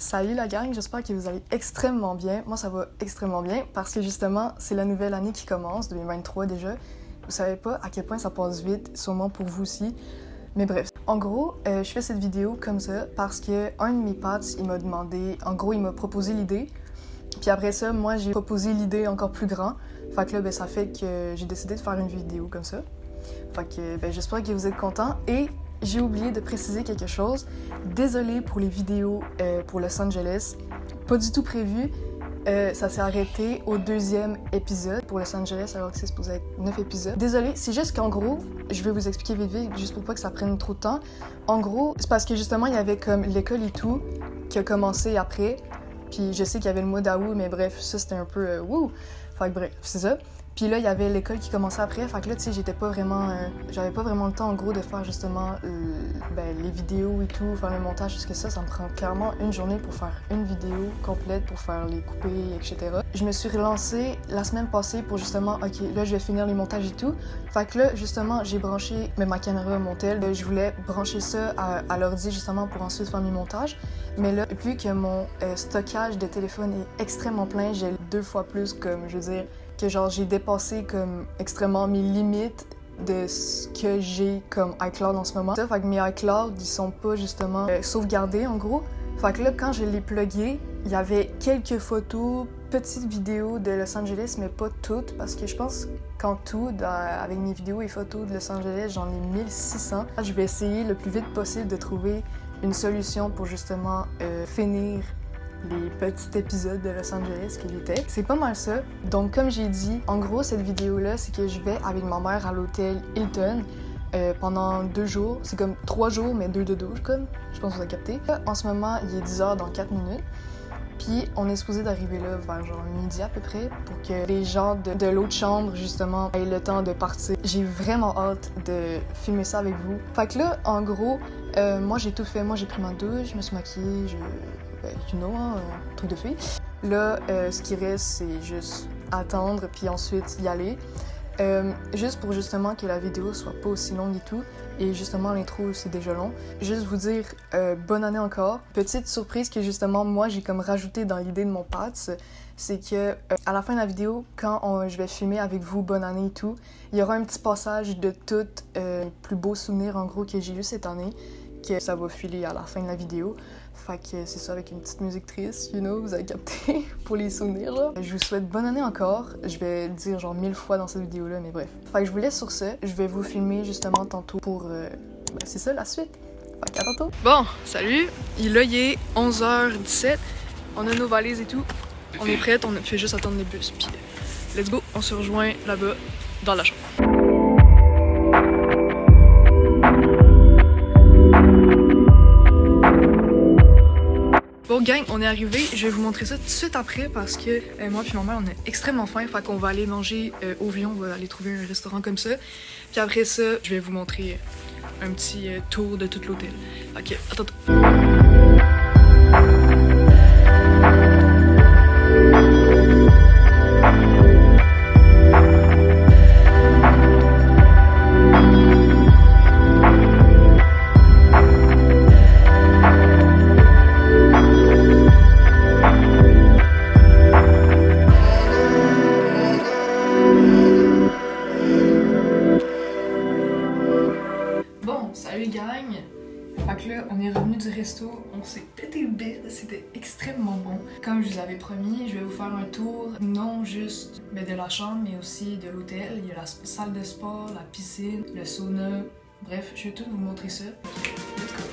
Salut la gang, j'espère que vous allez extrêmement bien. Moi, ça va extrêmement bien parce que justement, c'est la nouvelle année qui commence, 2023 déjà. Vous savez pas à quel point ça passe vite, sûrement pour vous aussi. Mais bref, en gros, je fais cette vidéo comme ça parce que un de mes potes, il m'a demandé, en gros, il m'a proposé l'idée. Puis après ça, moi, j'ai proposé l'idée encore plus grand. Fait que là, ça fait que j'ai décidé de faire une vidéo comme ça. Fait que j'espère que vous êtes contents. Et j'ai oublié de préciser quelque chose. Désolée pour les vidéos pour Los Angeles. Pas du tout prévu. Ça s'est arrêté au 2e épisode pour Los Angeles alors que c'est supposé être 9 épisodes. Désolée, c'est juste qu'en gros, je vais vous expliquer vite, juste pour pas que ça prenne trop de temps. En gros, c'est parce que justement, il y avait comme l'école et tout qui a commencé après. Puis je sais qu'il y avait le mois d'août, mais bref, ça c'était un peu wouh! Fait que bref, c'est ça. Puis là, il y avait l'école qui commençait après, fait que là, tu sais, j'avais pas vraiment le temps, en gros, de faire justement les vidéos et tout, faire le montage, parce que ça me prend clairement une journée pour faire une vidéo complète, pour faire les coupés, etc. Je me suis relancée la semaine passée pour justement, ok, là, je vais finir les montages et tout. Fait que là, justement, j'ai branché ma caméra à mon tel. Je voulais brancher ça à l'ordi, justement, pour ensuite faire mes montages. Mais là, vu que mon stockage de téléphone est extrêmement plein, j'ai 2 fois plus, comme, je veux dire, que genre j'ai dépassé comme extrêmement mes limites de ce que j'ai comme iCloud en ce moment. Ça fait que mes iCloud, ils sont pas justement sauvegardés en gros. Fait que là, quand je l'ai plugué, il y avait quelques photos, petites vidéos de Los Angeles, mais pas toutes, parce que je pense qu'en tout, avec mes vidéos et photos de Los Angeles, j'en ai 1600. Je vais essayer le plus vite possible de trouver une solution pour justement finir les petits épisodes de Los Angeles qu'il était. C'est pas mal ça. Donc, comme j'ai dit, en gros, cette vidéo-là, c'est que je vais avec ma mère à l'hôtel Hilton pendant 2 jours. C'est comme 3 jours, mais 2 de 12, comme. Je pense que vous avez capté. En ce moment, il est 10h dans 4 minutes. Puis, on est supposé d'arriver là vers genre midi à peu près pour que les gens de l'autre chambre, justement, aient le temps de partir. J'ai vraiment hâte de filmer ça avec vous. Fait que là, en gros, moi, j'ai tout fait. Moi, j'ai pris ma douche, je me suis maquillée, un truc de fille. Là, ce qui reste, c'est juste attendre puis ensuite y aller. Juste pour justement que la vidéo soit pas aussi longue et tout. Et justement, l'intro, c'est déjà long. Juste vous dire bonne année encore. Petite surprise que justement, moi, j'ai comme rajouté dans l'idée de mon pote, c'est que à la fin de la vidéo, quand je vais filmer avec vous bonne année et tout, il y aura un petit passage de tous les plus beaux souvenirs en gros que j'ai eu cette année, que ça va filer à la fin de la vidéo. Fait que c'est ça, avec une petite musique triste, vous avez capté, pour les souvenirs, là. Je vous souhaite bonne année encore. Je vais le dire genre 1000 fois dans cette vidéo-là, mais bref. Fait que je vous laisse sur ça. Je vais vous filmer justement tantôt pour, c'est ça, la suite. Fait qu'à tantôt. Bon, salut. Il est 11h17. On a nos valises et tout. On est prêtes, on fait juste attendre les bus. Puis, let's go, on se rejoint là-bas, dans la chambre. Bon gang, on est arrivé. Je vais vous montrer ça tout de suite après parce que moi et ma mère, on a extrêmement faim. Fait qu'on va aller manger au Vion, on va aller trouver un restaurant comme ça. Puis après ça, je vais vous montrer un petit tour de tout l'hôtel. Ok, attends. Salut gang! Fait que là, on est revenu du resto, on s'est pété le bide, c'était extrêmement bon. Comme je vous avais promis, je vais vous faire un tour, non juste de la chambre, mais aussi de l'hôtel. Il y a la salle de sport, la piscine, le sauna, bref, je vais tout vous montrer ça. Let's go!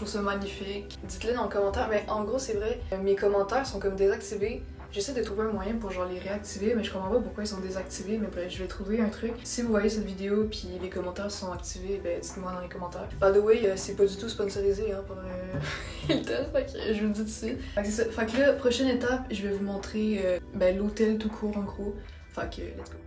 trouve ça magnifique. Dites-le dans les commentaires, mais en gros c'est vrai, mes commentaires sont comme désactivés. J'essaie de trouver un moyen pour genre les réactiver, mais je comprends pas pourquoi ils sont désactivés, mais bref, je vais trouver un truc. Si vous voyez cette vidéo puis les commentaires sont activés, ben dites-moi dans les commentaires. By the way, c'est pas du tout sponsorisé hein, par Hilton, fait que je vous le dis tout de suite. Fait que c'est ça. Fait que là, prochaine étape, je vais vous montrer ben, l'hôtel tout court en gros. Fait que, let's go.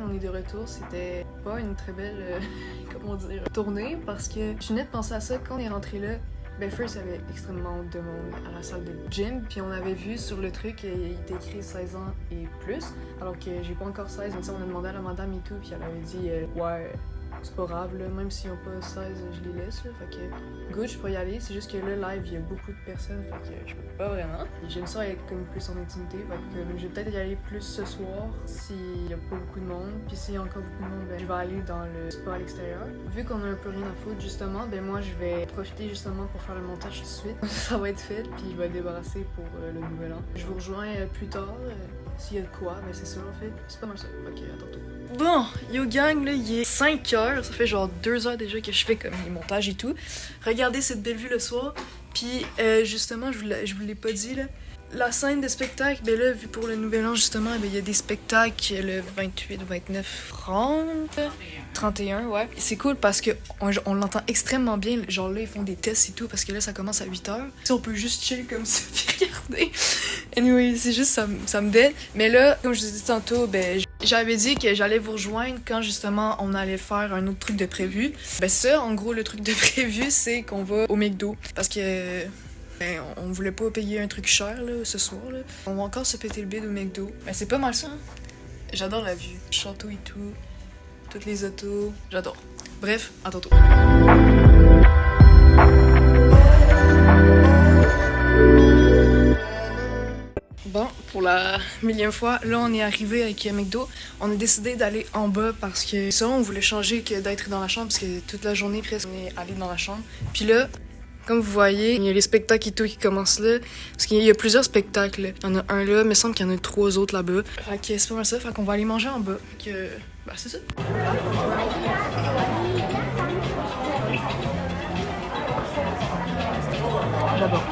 On est de retour, c'était pas une très belle, comment dire, tournée parce que je venais de penser à ça quand on est rentré là. Ben first, il y avait extrêmement de monde à la salle de gym, puis on avait vu sur le truc qu'il était écrit 16 ans et plus, alors que j'ai pas encore 16, mais on a demandé à la madame et tout, puis elle avait dit ouais, c'est pas grave, là, même s'ils ont pas 16, je les laisse, là, fait que good, je peux y aller, c'est juste que là, live, il y a beaucoup de personnes, fait que je peux pas vraiment. J'aime ça être comme plus en intimité, fait que je vais peut-être y aller plus ce soir, s'il y a pas beaucoup de monde, puis s'il y a encore beaucoup de monde, ben je vais aller dans le spa à l'extérieur. Vu qu'on a un peu rien à foutre, justement, ben moi, je vais profiter justement pour faire le montage tout de suite. Ça va être fait, puis je vais débarrasser pour le nouvel an. Je vous rejoins plus tard. S'il y a de quoi, ben c'est ça en fait. C'est pas mal ça. Ok, à tantôt. Bon, yo gang, là, il est 5 heures. Ça fait genre 2 heures déjà que je fais comme les montages et tout. Regardez cette belle vue le soir. Puis justement, je vous l'ai pas dit là. La scène de spectacle, ben là, vu pour le nouvel an justement, ben il y a des spectacles le 28, 29, 30, 31, ouais. C'est cool parce que on l'entend extrêmement bien. Genre là, ils font des tests et tout parce que là, ça commence à 8h. Si on peut juste chill comme ça puis regarder. Anyway, c'est juste ça me dérange. Mais là, comme je vous ai dit tantôt, ben j'avais dit que j'allais vous rejoindre quand justement on allait faire un autre truc de prévu. Ben ça, en gros, le truc de prévu, c'est qu'on va au McDo parce que ben, on voulait pas payer un truc cher là, ce soir. Là. On va encore se péter le bide au McDo. Ben, c'est pas mal ça. Hein? J'adore la vue. Château et tout. Toutes les autos. J'adore. Bref, à tantôt. Bon, pour la millième fois, là on est arrivé avec McDo. On a décidé d'aller en bas parce que ça, on voulait changer que d'être dans la chambre parce que toute la journée presque on est allé dans la chambre. Puis là, comme vous voyez, il y a les spectacles et tout qui commencent là. Parce qu'il y a plusieurs spectacles. Il y en a un là, mais il me semble qu'il y en a 3 autres là-bas. Fait que c'est pas mal ça, fait qu'on va aller manger en bas. Fait que, bah c'est ça. J'adore.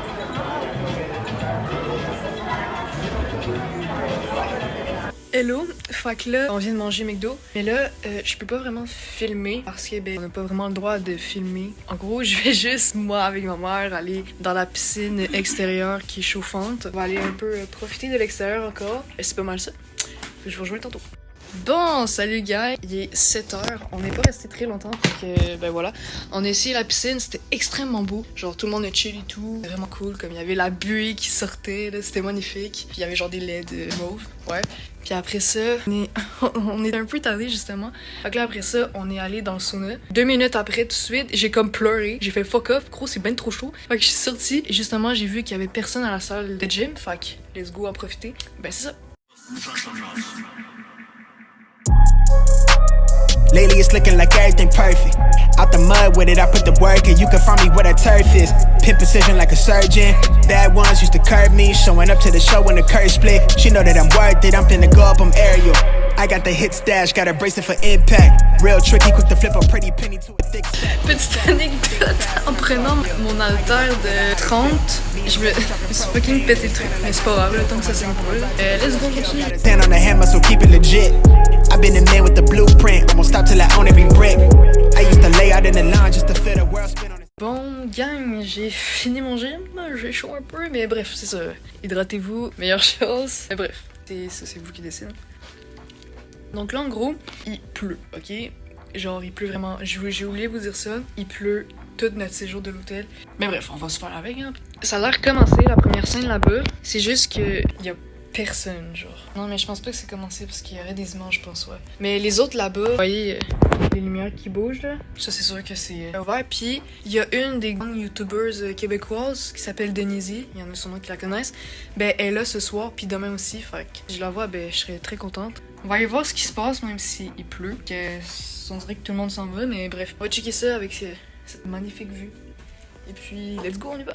Hello, fait que là, on vient de manger McDo, mais là, je peux pas vraiment filmer parce que, ben, on n'a pas vraiment le droit de filmer. En gros, je vais juste, moi, avec ma mère, aller dans la piscine extérieure qui est chauffante. On va aller un peu profiter de l'extérieur encore. Et c'est pas mal ça. Je vous rejoins tantôt. Bon, salut gars, il est 7h, on n'est pas resté très longtemps parce que, ben voilà, on a essayé la piscine, c'était extrêmement beau, genre tout le monde a chill et tout, vraiment cool, comme il y avait la buée qui sortait, là, c'était magnifique, puis il y avait genre des LED mauves, ouais, puis après ça, on est un peu tardé justement, fait que là après ça, on est allé dans le sauna, 2 minutes après tout de suite, j'ai comme pleuré, j'ai fait fuck off, gros c'est ben trop chaud, fait que je suis sortie et justement j'ai vu qu'il y avait personne à la salle de gym, fait que let's go en profiter, ben c'est ça. Lately it's looking like everything perfect. Out the mud with it, I put the work in. You can find me where that turf is. Pin precision like a surgeon. Bad ones used to curb me. Showing up to the show when the curve split. She know that I'm worth it, I'm finna go up, I'm aerial. I got the hit stash, got a bracelet for impact. Real tricky, quick to flip a pretty penny to a thick stack. Petite anecdote, en prenant mon haltère de 30, je me suis fucking pété le truc, mais c'est pas grave, le temps que ça saigne pas. Let's go, continue. Stand on the hammer, so keep it legit. I've been the man with the blueprint. I'm gonna stop till I own every brick. I used to lay out in the line just to feel the world spin on it. Bon, gang, j'ai fini mon gym, j'ai chaud un peu, mais bref, c'est ça. Hydratez-vous, meilleure chose. Mais bref, c'est vous qui décidez. Donc là, en gros, il pleut, ok? Genre, il pleut vraiment. J'ai oublié de vous dire ça. Il pleut tout notre séjour de l'hôtel. Mais bref, on va se faire avec, hein. Ça a l'air commencé, la première scène là-bas. C'est juste que y a personne, genre. Non, mais je pense pas que c'est commencé parce qu'il y aurait des images, je pense, ouais. Mais les autres là-bas, vous voyez, Les lumières qui bougent là. Ça c'est sûr que c'est ouvert. Puis il y a une des grandes youtubeuses québécoises qui s'appelle Denise. Il y en a sûrement qui la connaissent. Ben elle est là ce soir puis demain aussi. Fait que je la vois, ben je serais très contente. On va aller voir ce qui se passe même s'il pleut. On dirait que tout le monde s'en va, mais bref. On va checker ça avec cette magnifique vue. Et puis let's go, on y va.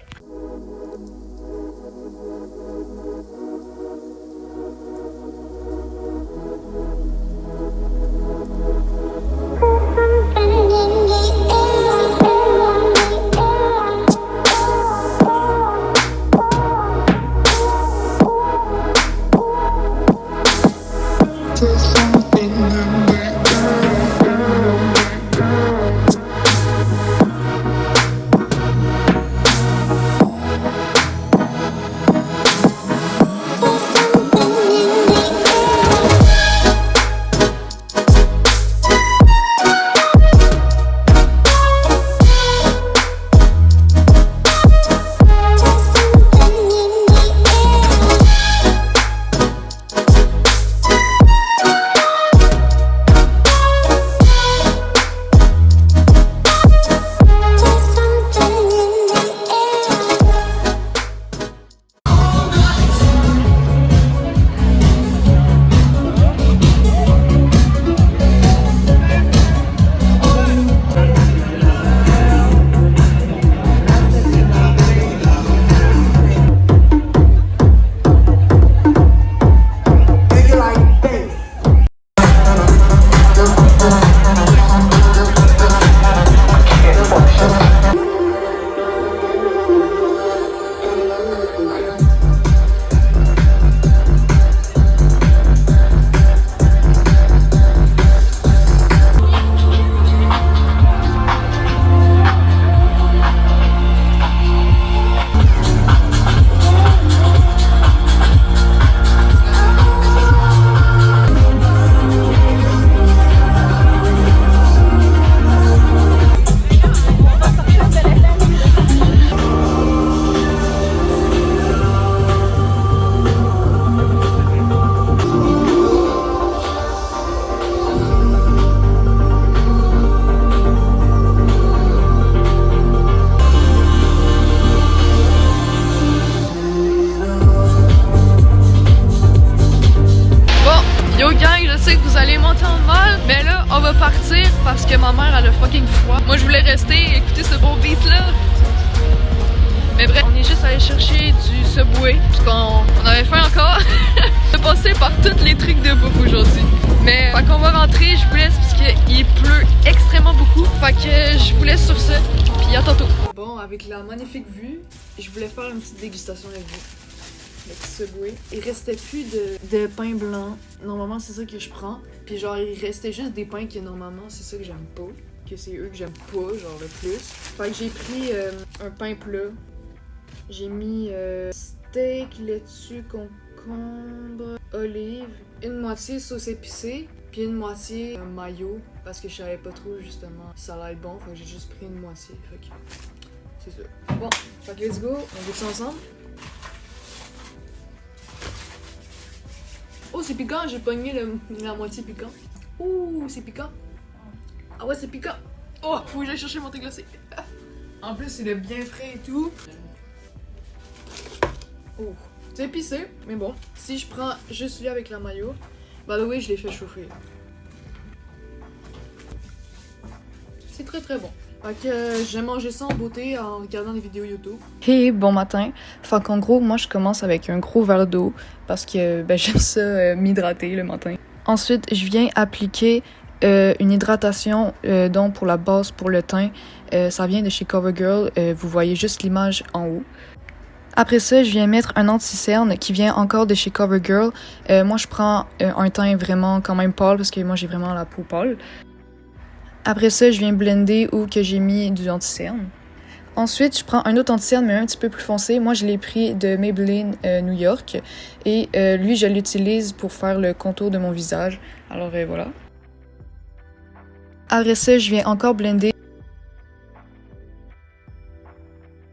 Parce que ma mère elle a fucking froid. Moi je voulais rester et écouter ce beau beat là. Mais bref, on est juste allé chercher du Subway parce qu'on avait faim encore. On a passé par tous les trucs de bouffe aujourd'hui. Mais fait qu'on va rentrer, je vous laisse parce qu'il pleut extrêmement beaucoup. Fait que je vous laisse sur ça. Puis à tantôt. Bon, avec la magnifique vue, je voulais faire une petite dégustation avec vous. Le petit Subway. Il restait plus de pain blanc. Normalement, c'est ça que je prends. Puis genre, il restait juste des pains que normalement, c'est ça que j'aime pas. Que c'est eux que j'aime pas, genre le plus. Fait que j'ai pris un pain plat. J'ai mis steak, laitue, concombre, olive, une moitié sauce épicée, puis une moitié mayo. Parce que je savais pas trop justement si ça allait être bon. Fait que j'ai juste pris une moitié. Fait que c'est ça. Bon, fait que let's go, on goûte ça ensemble. Oh, c'est piquant, j'ai pogné la moitié piquant. Ouh, c'est piquant. Ah ouais, c'est piquant. Oh, faut que j'aille chercher mon thé glacé. En plus, il est bien frais et tout. Oh, c'est épicé, mais bon. Si je prends juste celui avec la mayo, by the way, je l'ai fait chauffer. C'est très très bon. Fait que j'ai mangé ça en beauté en regardant des vidéos YouTube. Hey, bon matin. Fait qu'en gros, moi je commence avec un gros verre d'eau parce que j'aime ça m'hydrater le matin. Ensuite, je viens appliquer une hydratation donc pour la base pour le teint. Ça vient de chez CoverGirl. Vous voyez juste l'image en haut. Après ça, je viens mettre un anti-cerne qui vient encore de chez CoverGirl. Moi, je prends un teint vraiment quand même pâle parce que moi, j'ai vraiment la peau pâle. Après ça, je viens blender où que j'ai mis du anti-cerne. Ensuite, je prends un autre anti-cerne, mais un petit peu plus foncé. Moi, je l'ai pris de Maybelline New York. Et lui, je l'utilise pour faire le contour de mon visage. Alors, voilà. Après ça, je viens encore blender.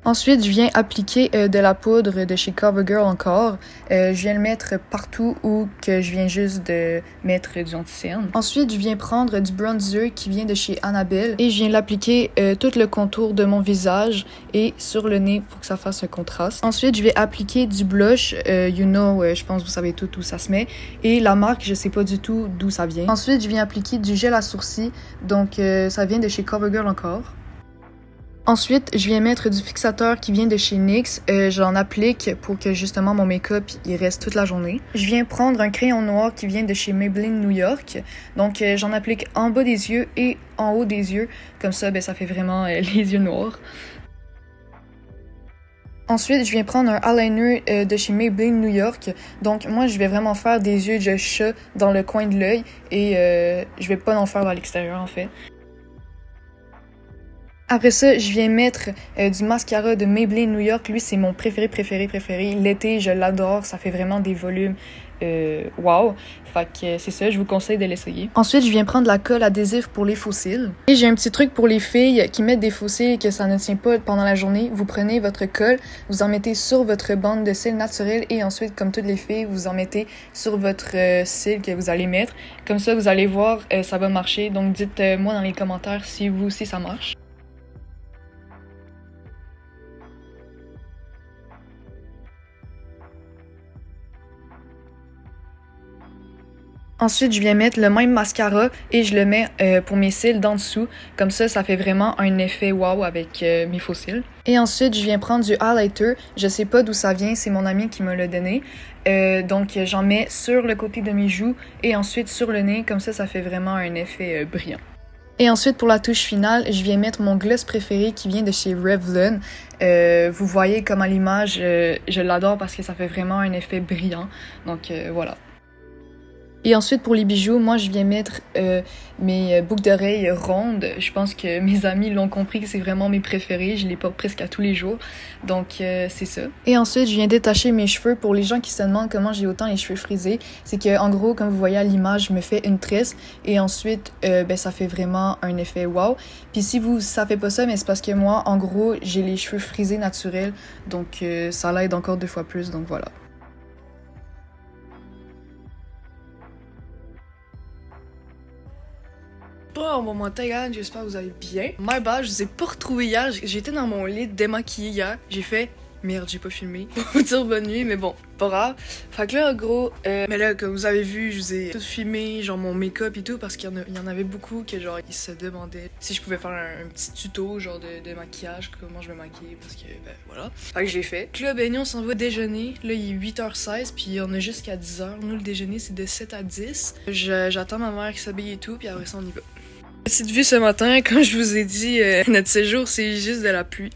Ensuite, je viens appliquer de la poudre de chez CoverGirl encore. Je viens le mettre partout où que je viens juste de mettre du anti-cerne. Ensuite, je viens prendre du bronzer qui vient de chez Annabelle et je viens l'appliquer tout le contour de mon visage et sur le nez pour que ça fasse un contraste. Ensuite, je vais appliquer du blush, je pense que vous savez tout où ça se met, et la marque, je sais pas du tout d'où ça vient. Ensuite, je viens appliquer du gel à sourcils, donc ça vient de chez CoverGirl encore. Ensuite, je viens mettre du fixateur qui vient de chez NYX. J'en applique pour que justement mon make-up il reste toute la journée. Je viens prendre un crayon noir qui vient de chez Maybelline New York. Donc j'en applique en bas des yeux et en haut des yeux. Comme ça, ça fait vraiment les yeux noirs. Ensuite, je viens prendre un eyeliner de chez Maybelline New York. Donc moi, je vais vraiment faire des yeux de chat dans le coin de l'œil et je vais pas en faire à l'extérieur en fait. Après ça, je viens mettre du mascara de Maybelline New York. Lui, c'est mon préféré. L'été, je l'adore. Ça fait vraiment des volumes wow. Fait que c'est ça, je vous conseille de l'essayer. Ensuite, je viens prendre la colle adhésive pour les faux cils. Et j'ai un petit truc pour les filles qui mettent des faux cils et que ça ne tient pas pendant la journée. Vous prenez votre colle, vous en mettez sur votre bande de cils naturelle et ensuite, comme toutes les filles, vous en mettez sur votre cils que vous allez mettre. Comme ça, vous allez voir, ça va marcher. Donc, dites-moi dans les commentaires si vous aussi ça marche. Ensuite, je viens mettre le même mascara et je le mets pour mes cils d'en dessous. Comme ça, ça fait vraiment un effet wow avec mes faux cils. Et ensuite, je viens prendre du highlighter. Je sais pas d'où ça vient, c'est mon ami qui me l'a donné. Donc, j'en mets sur le côté de mes joues et ensuite sur le nez. Comme ça fait vraiment un effet brillant. Et ensuite, pour la touche finale, je viens mettre mon gloss préféré qui vient de chez Revlon. Vous voyez comme à l'image, je l'adore parce que ça fait vraiment un effet brillant. Donc, voilà. Et ensuite, pour les bijoux, moi, je viens mettre mes boucles d'oreilles rondes. Je pense que mes amis l'ont compris que c'est vraiment mes préférés. Je les porte presque à tous les jours. Donc, c'est ça. Et ensuite, je viens détacher mes cheveux. Pour les gens qui se demandent comment j'ai autant les cheveux frisés, c'est que en gros, comme vous voyez à l'image, je me fais une tresse. Et ensuite, ça fait vraiment un effet wow. Puis si ça fait pas ça, mais c'est parce que moi, en gros, j'ai les cheveux frisés naturels. Donc, ça l'aide encore 2 fois plus. Donc, voilà. Bon matin, gang, j'espère que vous allez bien. My bad, je vous ai pas retrouvé hier. J'étais dans mon lit démaquillée hier. J'ai fait merde, j'ai pas filmé. Pour vous dire bonne nuit, mais bon, pas grave. Fait que là, en gros, mais là, comme vous avez vu, je vous ai tout filmé, genre mon make-up et tout, parce qu'il y en avait beaucoup que, genre, ils se demandaient si je pouvais faire un petit tuto, genre, de maquillage, comment je me maquille, parce que, voilà. Fait que j'ai fait. Donc là, nous, on s'en va déjeuner. Là, il est 8h16, puis on a jusqu'à 10h. Nous, le déjeuner, c'est de 7 à 10. J'attends ma mère qui s'habille et tout, puis après ça, on y va. Petite vue ce matin, comme je vous ai dit, notre séjour, c'est juste de la pluie.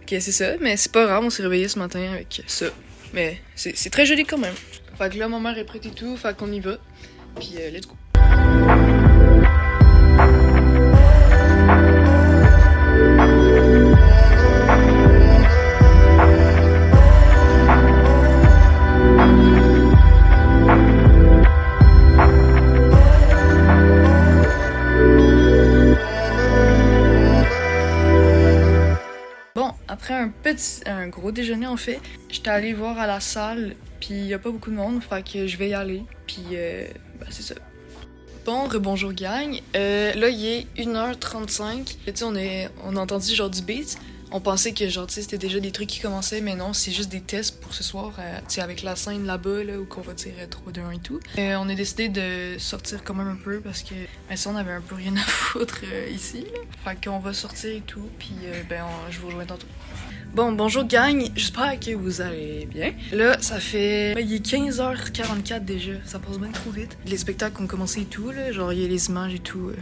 Ok, c'est ça, mais c'est pas grave, on s'est réveillé ce matin avec ça. Mais c'est très joli quand même. Fait que là, ma mère est prête et tout, fait qu'on y va. Puis, let's go. Après un gros déjeuner en fait, j'étais allée voir à la salle, puis il y a pas beaucoup de monde, fait que je vais y aller, puis c'est ça. Bon, rebonjour gang, là il est 1h35, tu sais on a entendu genre du beat, on pensait que genre tu sais c'était déjà des trucs qui commençaient, mais non, c'est juste des tests pour ce soir, tu sais avec la scène là-bas là, où qu'on va dire 3, 2, 1 et tout. On a décidé de sortir quand même un peu parce que ça on avait un peu rien à foutre ici, là. Fait qu'on va sortir et tout, puis je vous rejoins tantôt. Bon, bonjour gang, j'espère que vous allez bien. Là, ça fait... il est 15h44 déjà, ça passe bien trop vite. Les spectacles ont commencé et tout, là, genre il y a les images et tout.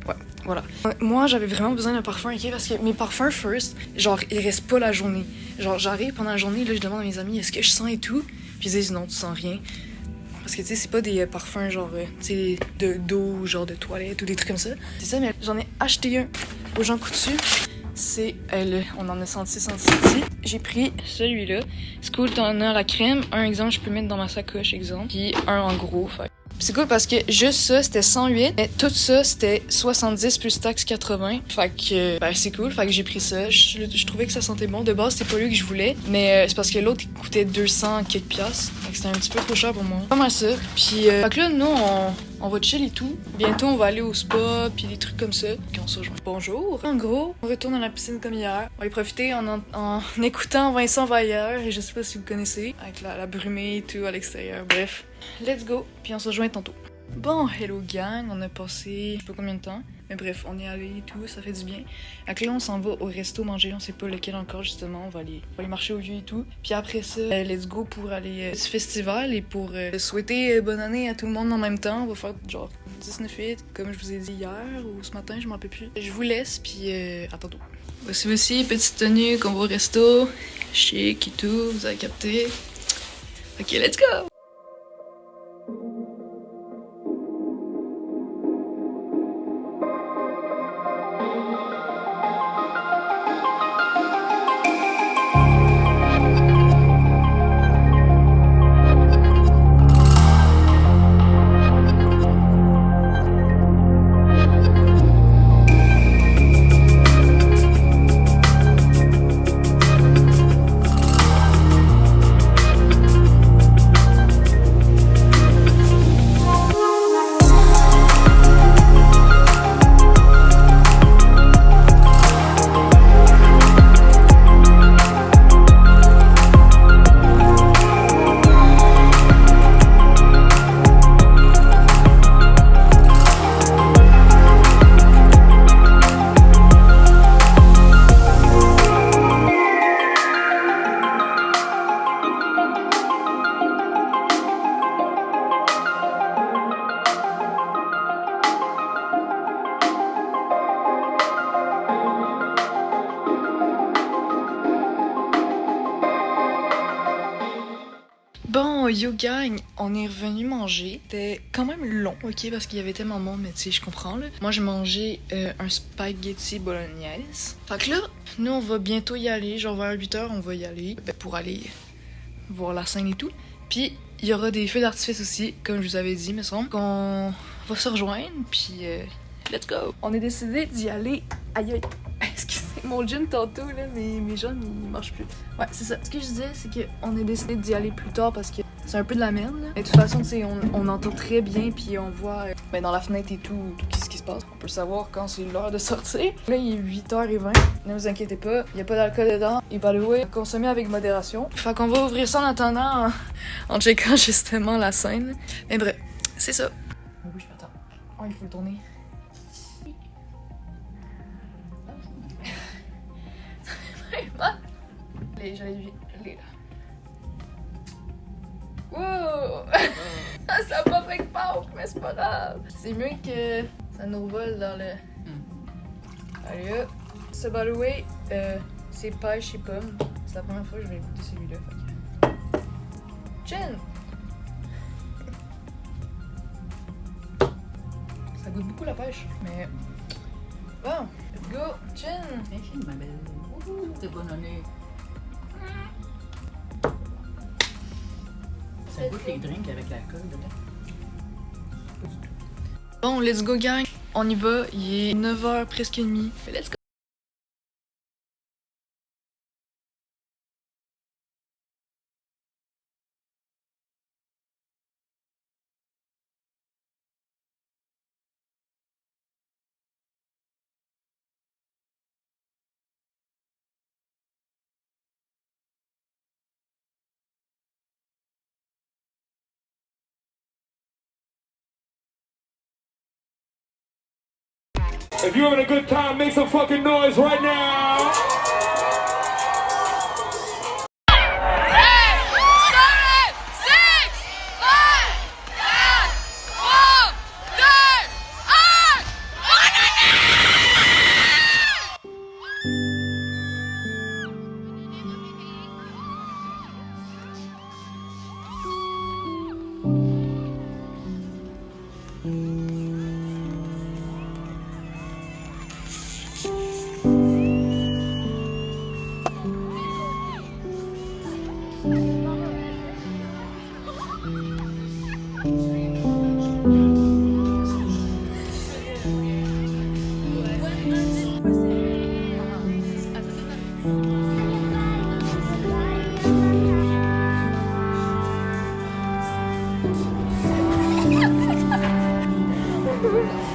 Ouais, voilà. Moi, j'avais vraiment besoin d'un parfum, ok, parce que mes parfums first, genre, ils restent pas la journée. Genre, j'arrive pendant la journée, là, je demande à mes amis, est-ce que je sens et tout? Puis ils disent, non, tu sens rien. Parce que, tu sais, c'est pas des parfums, genre, tu sais, d'eau, genre de toilette ou des trucs comme ça. C'est ça, mais j'en ai acheté un au Jean Coutu. C'est on en a senti. J'ai pris celui-là. C'est cool, t'en as la crème. Un exemple, je peux mettre dans ma sacoche, exemple. Puis un en gros. Fait. Puis C'est cool parce que juste ça, c'était 108, mais tout ça, c'était 70 plus taxe 80. Fait que, ben, c'est cool. Fait que j'ai pris ça. Je trouvais que ça sentait bon. De base, c'était pas lui que je voulais, mais c'est parce que l'autre, il coûtait 200 quelques piastres. Fait que c'était un petit peu trop cher pour moi. Pas mal ça. Puis, fait que là, nous, on va chill et tout. Bientôt, on va aller au spa, puis des trucs comme ça. Puis on se rejoint. Bonjour. En gros, on retourne à la piscine comme hier. On va y profiter en écoutant Vincent Vailleur, et je sais pas si vous connaissez, avec la brumée et tout à l'extérieur. Bref, let's go. Puis on se rejoint tantôt. Bon, hello gang, on a passé je sais pas combien de temps. Mais bref, on est allé et tout, ça fait du bien. Donc là, on s'en va au resto manger, on sait pas lequel encore justement, on va aller marcher au vieux et tout. Puis après ça, let's go pour aller du festival et pour souhaiter bonne année à tout le monde en même temps. On va faire genre 19-8, comme je vous ai dit hier ou ce matin, je m'en rappelle plus. Je vous laisse, puis à tantôt. Voici aussi, petite tenue qu'on va au resto, chic et tout, vous avez capté. Ok, let's go! Bon, yo gang, on est revenu manger. C'était quand même long, ok, parce qu'il y avait tellement de monde, mais tu sais, je comprends, là. Moi, j'ai mangé un spaghetti bolognaise. Fait que là, nous, on va bientôt y aller, genre vers 8h, on va y aller pour aller voir la scène et tout. Puis, il y aura des feux d'artifice aussi, comme je vous avais dit, me semble, qu'on va se rejoindre, puis let's go! On est décidé d'y aller. Aïe aïe! Excusez mon gym tantôt, là, mes jambes, ils marchent plus. Ouais, c'est ça. Ce que je disais, c'est qu'on est décidé d'y aller plus tard parce que c'est un peu de la merde, là. Mais de toute façon, tu sais, on entend très bien, puis on voit dans la fenêtre et tout ce qui se passe. On peut savoir quand c'est l'heure de sortir. Là, il est 8h20. Ne vous inquiétez pas, il n'y a pas d'alcool dedans. Et by the way, consommez avec modération. Fait qu'on va ouvrir ça en attendant, en checkant justement la scène. Mais bref, c'est ça. Oh oui, je m'attends. Oh, il faut le tourner. J'allais là. Wow! Ça a pas fait que Pâques, mais c'est pas grave. C'est mieux que ça nous vole dans le... Allez hop. Ça, by the way, c'est pêche et pomme. C'est la première fois que je vais écouter celui-là. Fait que... Chin! Ça goûte beaucoup la pêche, mais... Bon, let's go! Chin! Merci ma belle. Ouh, t'es bonne année. Ça goûte les drinks avec l'alcool dedans. Bon, let's go gang, on y va, il est 9h presque et demi. Let's go! If you're having a good time, make some fucking noise right now.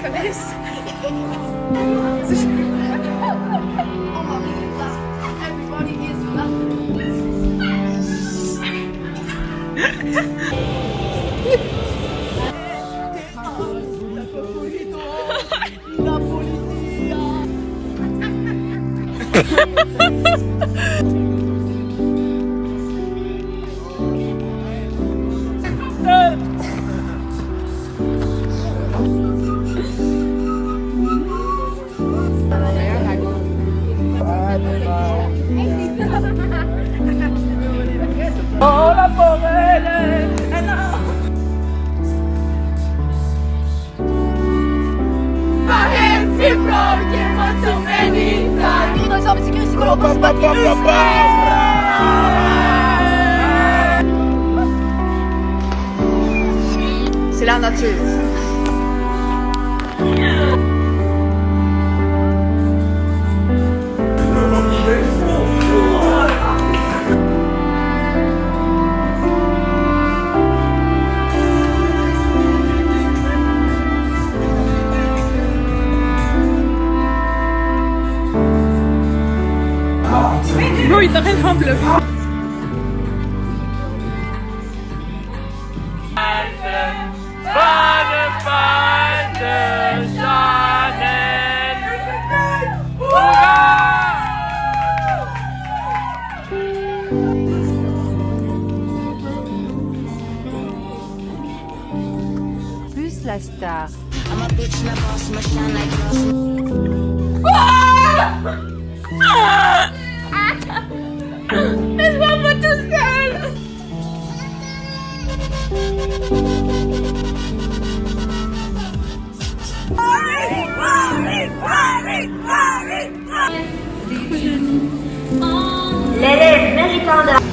connaissent. C'est la nature. Oui, t'as raison, bleu. Plus la star. Laisse-moi pas tout seul. L'élève méritant de